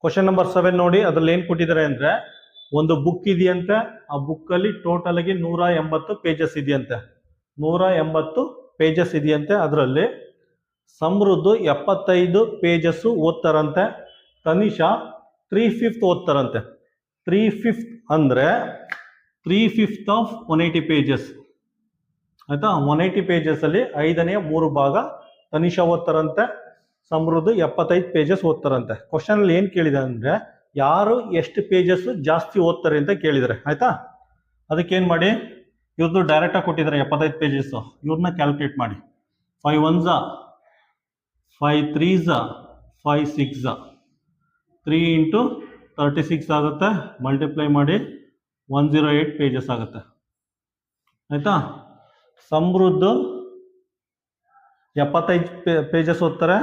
Question number 7 ನೋಡಿ, ಅದ್ರಲ್ಲಿ ಏನ್ ಕೊಟ್ಟಿದ್ದಾರೆ ಅಂದ್ರೆ ಒಂದು ಬುಕ್ ಇದೆಯಂತೆ. ಆ ಬುಕ್ ಅಲ್ಲಿ ಟೋಟಲ್ ಆಗಿ 180 ಪೇಜಸ್ ಇದೆಯಂತೆ. 180 ಪೇಜಸ್ ಇದೆಯಂತೆ. ಅದರಲ್ಲಿ ಸಮೃದ್ಧ 75 ಪೇಜಸ್ ಓದ್ತಾರಂತೆ. ತನಿಷಾ 3/5 ಓದ್ತಾರಂತೆ. 3/5 ಅಂದ್ರೆ 3/5 ಆಫ್ 180 ಪೇಜಸ್ ಆಯ್ತಾ. 180 ಪೇಜಸ್ ಅಲ್ಲಿ 3 ಭಾಗ ತನಿಷಾ ಓದ್ತಾರಂತೆ. ಸಮೃದ್ಧ 75 ಪೇಜಸ್ ಓದ್ತಾರಂತೆ. ಕ್ವಶನ್ ಅಲ್ಲಿ ಏನ್ ಕೇಳಿದೆ ಅಂದ್ರೆ ಯಾರು ಎಷ್ಟು ಪೇಜಸ್ ಜಾಸ್ತಿ ಓದ್ತಾರೆ ಅಂತ ಕೇಳಿದರೆ ಆಯ್ತಾ. ಅದಕ್ಕೆ ಏನ್ ಮಾಡಿ, ಇವ್ರದ್ದು ಡೈರೆಕ್ಟ್ ಆಗಿ ಕೊಟ್ಟಿದ್ದಾರೆ 75 ಪೇಜಸ್. ಇವ್ರನ್ನ ಕ್ಯಾಲ್ಕುಲೇಟ್ ಮಾಡಿ. 5 1s 5 3s 5 6 3 ಇಂಟು 36 ಆಗುತ್ತೆ. ಮಲ್ಟಿಪ್ಲೈ ಮಾಡಿ 108 ಪೇಜಸ್ ಆಗುತ್ತೆ ಆಯ್ತಾ. ಸಮೃದ್ಧ 75 ಪೇಜಸ್ ಓದ್ತಾರೆ.